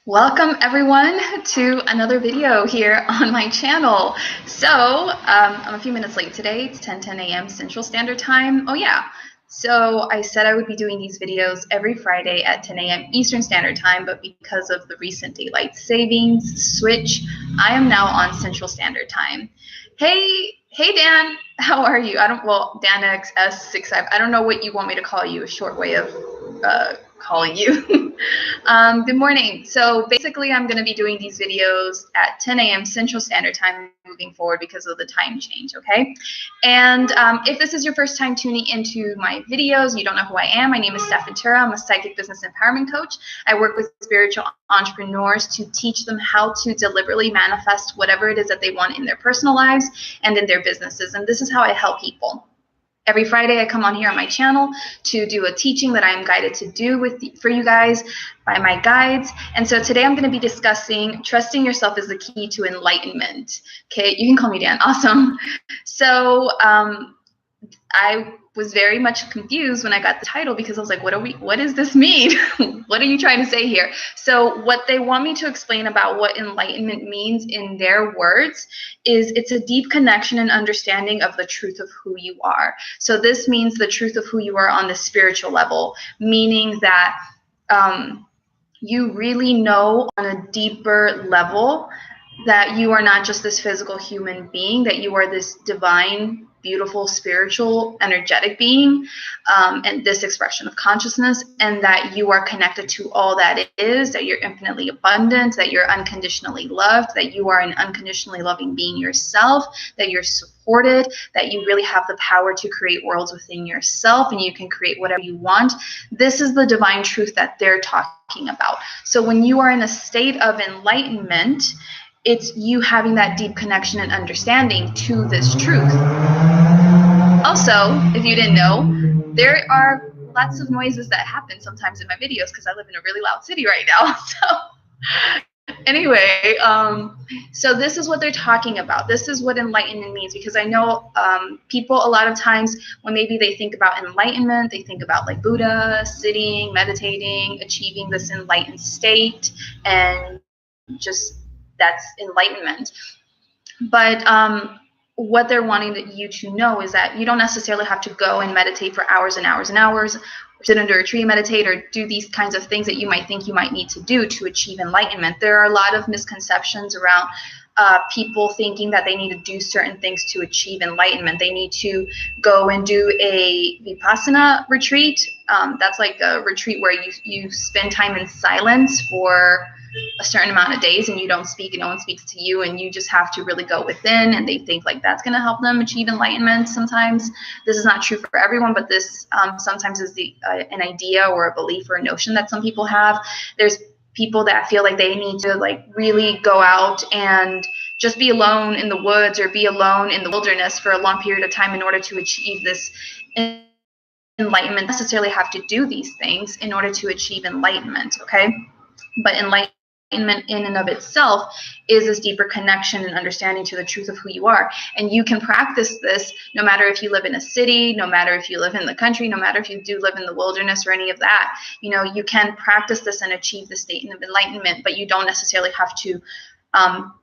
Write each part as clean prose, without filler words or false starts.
Welcome everyone to another video here on my channel. So I'm a few minutes late today. It's 10 a.m. Central Standard Time. Oh yeah. So I said I would be doing these videos every Friday at 10 a.m. Eastern Standard Time, but because of the recent daylight savings switch, I am now on Central Standard Time. Hey Dan, how are you? Dan XS65. I don't know what you want me to call you, a short way of calling you. Good morning. So basically, I'm going to be doing these videos at 10 a.m. Central Standard Time moving forward because of the time change, okay? And if this is your first time tuning into my videos, you don't know who I am, my name is Stef. I'm a psychic business empowerment coach. I work with spiritual entrepreneurs to teach them how to deliberately manifest whatever it is that they want in their personal lives and in their businesses. And this is how I help people. Every Friday, I come on here on my channel to do a teaching that I am guided to do for you guys by my guides. And so today I'm going to be discussing trusting yourself is the key to enlightenment. Okay, you can call me Dan. Awesome. So I was very much confused when I got the title because I was like, what does this mean? What are you trying to say here? So what they want me to explain about what enlightenment means in their words is it's a deep connection and understanding of the truth of who you are. So this means the truth of who you are on the spiritual level, meaning that you really know on a deeper level that you are not just this physical human being, that you are this divine, beautiful, spiritual, energetic being, and this expression of consciousness, and that you are connected to all that is, that you're infinitely abundant, that you're unconditionally loved, that you are an unconditionally loving being yourself, that you're supported, that you really have the power to create worlds within yourself, and you can create whatever you want. This is the divine truth that they're talking about. So when you are in a state of enlightenment, it's you having that deep connection and understanding to this truth. Also, if you didn't know, there are lots of noises that happen sometimes in my videos because I live in a really loud city right now. So anyway, so this is what they're talking about. This is what enlightenment means, because I know people a lot of times when maybe they think about enlightenment, they think about like Buddha, sitting, meditating, achieving this enlightened state, and just that's enlightenment. But what they're wanting you to know is that you don't necessarily have to go and meditate for hours and hours and hours, or sit under a tree and meditate, or do these kinds of things that you might think you might need to do to achieve enlightenment. There are a lot of misconceptions around people thinking that they need to do certain things to achieve enlightenment. They need to go and do a Vipassana retreat. That's like a retreat where you spend time in silence for a certain amount of days and you don't speak and no one speaks to you, and you just have to really go within, and they think like that's going to help them achieve enlightenment. Sometimes this is not true for everyone, but this sometimes is an idea or a belief or a notion that some people have. There's people that feel like they need to like really go out and just be alone in the woods or be alone in the wilderness for a long period of time in order to achieve this enlightenment. Necessarily have to do these things in order to achieve enlightenment, okay? But enlightenment in and of itself is this deeper connection and understanding to the truth of who you are. And you can practice this no matter if you live in a city, no matter if you live in the country, no matter if you do live in the wilderness or any of that. You know, you can practice this and achieve the state of enlightenment, but you don't necessarily have to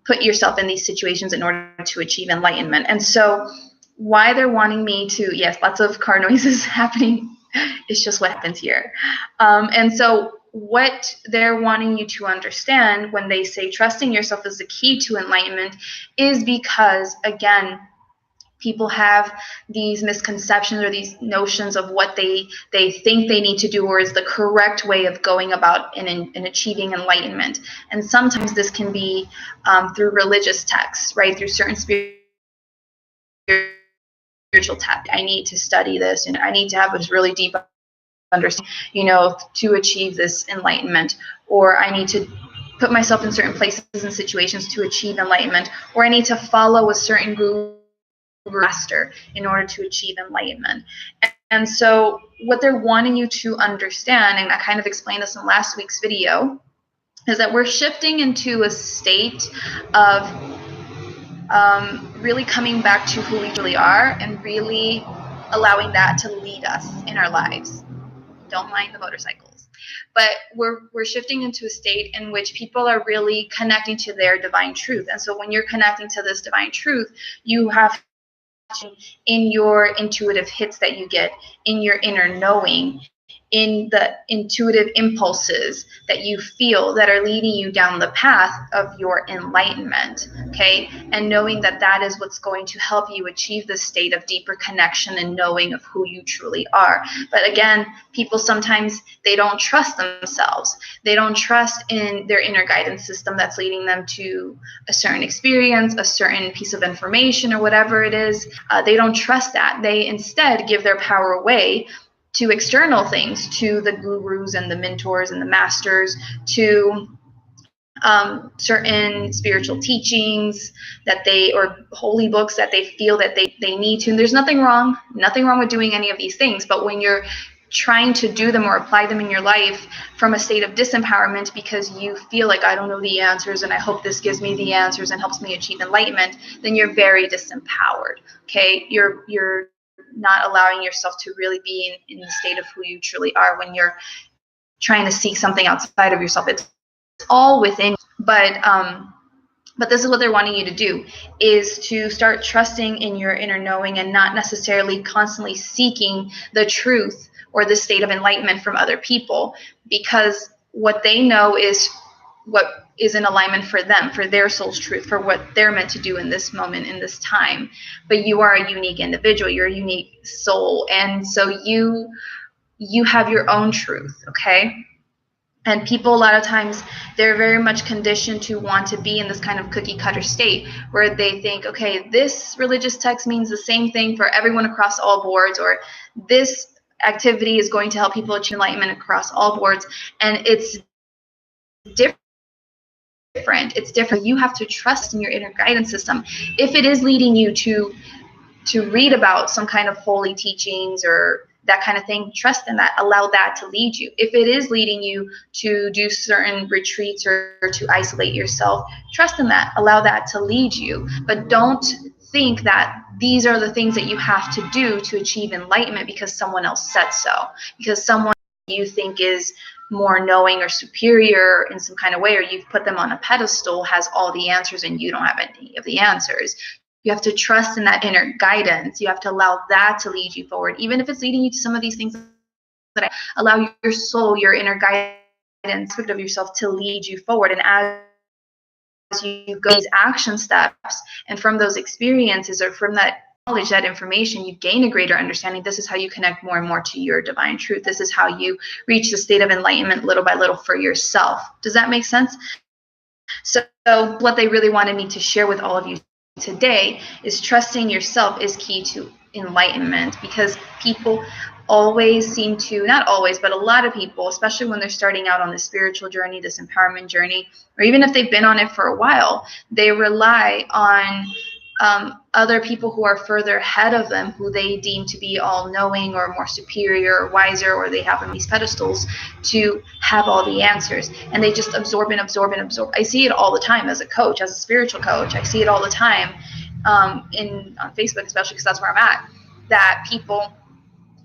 put yourself in these situations in order to achieve enlightenment. And so why they're wanting me to, yes, lots of car noises happening. It's just what happens here. And so what they're wanting you to understand when they say trusting yourself is the key to enlightenment is because, again, people have these misconceptions or these notions of what they think they need to do or is the correct way of going about in achieving enlightenment. And sometimes this can be through religious texts, right? Through certain spiritual text. I need to study this, and I need to have this really deep understanding, you know, to achieve this enlightenment, or I need to put myself in certain places and situations to achieve enlightenment, or I need to follow a certain guru master in order to achieve enlightenment. And so what they're wanting you to understand, and I kind of explained this in last week's video, is that we're shifting into a state of really coming back to who we really are and really allowing that to lead us in our lives. Don't mind the motorcycles. But we're shifting into a state in which people are really connecting to their divine truth. And so when you're connecting to this divine truth, you have to, in your intuitive hits that you get, in your inner knowing, in the intuitive impulses that you feel that are leading you down the path of your enlightenment, okay? And knowing that that is what's going to help you achieve the state of deeper connection and knowing of who you truly are. But again, people sometimes, they don't trust themselves. They don't trust in their inner guidance system that's leading them to a certain experience, a certain piece of information, or whatever it is. They don't trust that. They instead give their power away to external things, to the gurus and the mentors and the masters, to certain spiritual teachings that they, or holy books that they feel that they need to. And there's nothing wrong with doing any of these things. But when you're trying to do them or apply them in your life from a state of disempowerment because you feel like, I don't know the answers and I hope this gives me the answers and helps me achieve enlightenment, then you're very disempowered. Okay, you're not allowing yourself to really be in the state of who you truly are when you're trying to seek something outside of yourself. It's all within. But this is what they're wanting you to do, is to start trusting in your inner knowing and not necessarily constantly seeking the truth or the state of enlightenment from other people, because what they know is what is in alignment for them, for their soul's truth, for what they're meant to do in this moment, in this time. But you are a unique individual, you're a unique soul, and so you have your own truth, okay? And people, a lot of times, they're very much conditioned to want to be in this kind of cookie cutter state where they think, okay, this religious text means the same thing for everyone across all boards, or this activity is going to help people achieve enlightenment across all boards. And it's different. It's different. You have to trust in your inner guidance system. If it is leading you to read about some kind of holy teachings or that kind of thing, trust in that. Allow that to lead you. If it is leading you to do certain retreats or to isolate yourself, trust in that. Allow that to lead you. But don't think that these are the things that you have to do to achieve enlightenment because someone else said so, because someone you think is more knowing or superior in some kind of way, or you've put them on a pedestal, has all the answers and you don't have any of the answers. You have to trust in that inner guidance. You have to allow that to lead you forward, even if it's leading you to some of these things. That I allow your soul, your inner guidance of yourself to lead you forward. And as you go these action steps, and from those experiences or from that knowledge, that information, you gain a greater understanding. This is how you connect more and more to your divine truth. This is how you reach the state of enlightenment little by little for yourself. Does that make sense? So what they really wanted me to share with all of you today is trusting yourself is key to enlightenment, because people always seem to, not always, but a lot of people, especially when they're starting out on this spiritual journey, this empowerment journey, or even if they've been on it for a while, they rely on other people who are further ahead of them, who they deem to be all-knowing or more superior or wiser, or they have on these pedestals to have all the answers. And they just absorb and absorb and absorb. I see it all the time as a coach, as a spiritual coach. I see it all the time on Facebook, especially because that's where I'm at, that people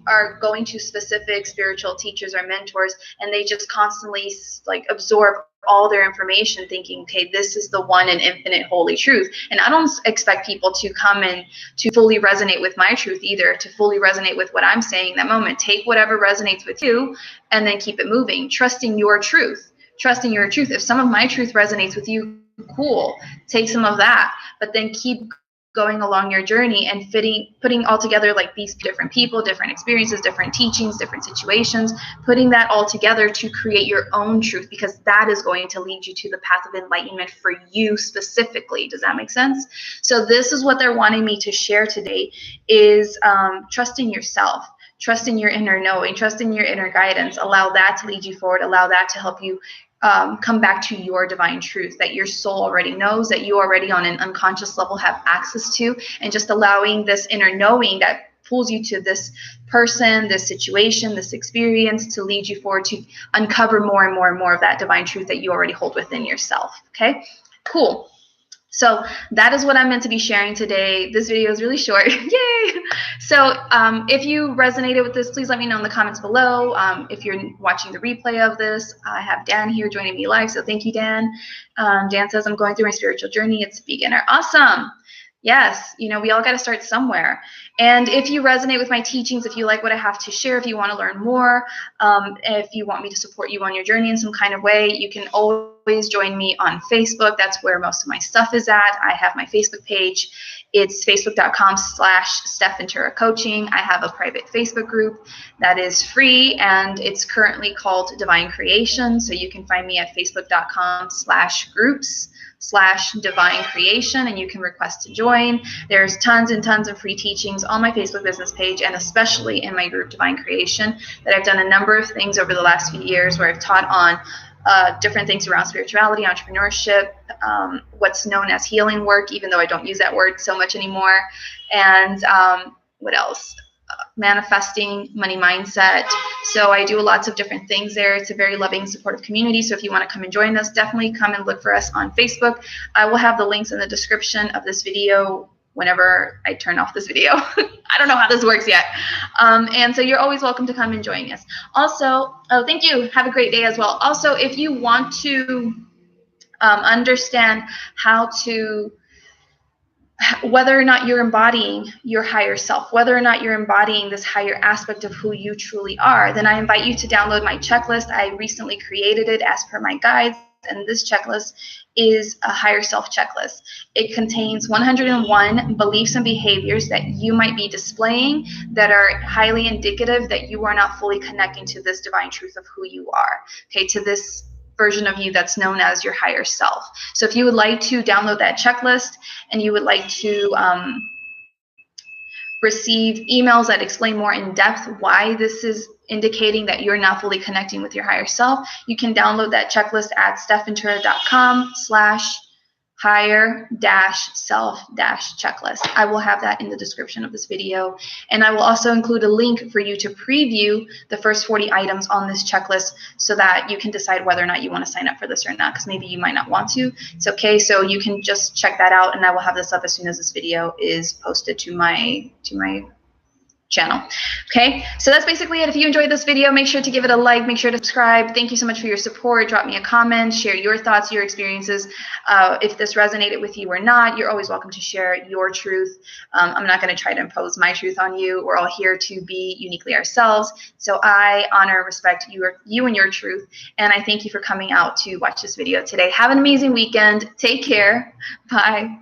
are going to specific spiritual teachers or mentors, and they just constantly like absorb all their information thinking, okay, this is the one and infinite holy truth. And I don't expect people to come and to fully resonate with my truth either, to fully resonate with what I'm saying in that moment. Take whatever resonates with you and then keep it moving, trusting your truth. If some of my truth resonates with you, cool, take some of that, but then keep going along your journey and putting all together, like these different people, different experiences, different teachings, different situations, putting that all together to create your own truth, because that is going to lead you to the path of enlightenment for you specifically. Does that make sense? So this is what they're wanting me to share today, is trusting yourself, trusting your inner knowing, trusting your inner guidance. Allow that to lead you forward. Allow that to help you come back to your divine truth that your soul already knows, that you already on an unconscious level have access to, and just allowing this inner knowing that pulls you to this person, this situation, this experience to lead you forward to uncover more and more and more of that divine truth that you already hold within yourself. Okay, cool. So that is what I'm meant to be sharing today. This video is really short. Yay! So if you resonated with this, please let me know in the comments below. If you're watching the replay of this, I have Dan here joining me live. So thank you, Dan. Dan says, I'm going through my spiritual journey. It's beginner. Awesome. Yes, we all got to start somewhere. And if you resonate with my teachings, if you like what I have to share, if you want to learn more, if you want me to support you on your journey in some kind of way, you can always join me on Facebook. That's where most of my stuff is at. I have my Facebook page. It's facebook.com/Stef Coaching. I have a private Facebook group that is free, and it's currently called Divine Creation. So you can find me at facebook.com/groups/divine creation, and you can request to join. There's tons and tons of free teachings on my Facebook business page, and especially in my group Divine Creation, that I've done a number of things over the last few years where I've taught on different things around spirituality, entrepreneurship, what's known as healing work, even though I don't use that word so much anymore, and what else? Manifesting, money mindset. So I do lots of different things there. It's a very loving, supportive community. So if you want to come and join us, definitely come and look for us on Facebook. I will have the links in the description of this video whenever I turn off this video. I don't know how this works yet. And so you're always welcome to come and join us. Also, oh, thank you. Have a great day as well. Also, if you want to understand how to whether or not you're embodying your higher self, whether or not you're embodying this higher aspect of who you truly are, then I invite you to download my checklist. I recently created it as per my guides, and this checklist is a higher self checklist. It contains 101 beliefs and behaviors that you might be displaying that are highly indicative that you are not fully connecting to this divine truth of who you are, okay, to this version of you that's known as your higher self. So if you would like to download that checklist and you would like to receive emails that explain more in depth why this is indicating that you're not fully connecting with your higher self, you can download that checklist at stefventura.com/higher-self-checklist. I will have that in the description of this video. And I will also include a link for you to preview the first 40 items on this checklist so that you can decide whether or not you want to sign up for this or not, because maybe you might not want to. It's okay. So you can just check that out, and I will have this up as soon as this video is posted to my channel. Okay, so that's basically it. If you enjoyed this video, make sure to give it a like, make sure to subscribe. Thank you so much for your support. Drop me a comment, share your thoughts, your experiences. If this resonated with you or not, you're always welcome to share your truth. I'm not going to try to impose my truth on you. We're all here to be uniquely ourselves. So I honor and respect you and your truth. And I thank you for coming out to watch this video today. Have an amazing weekend. Take care. Bye.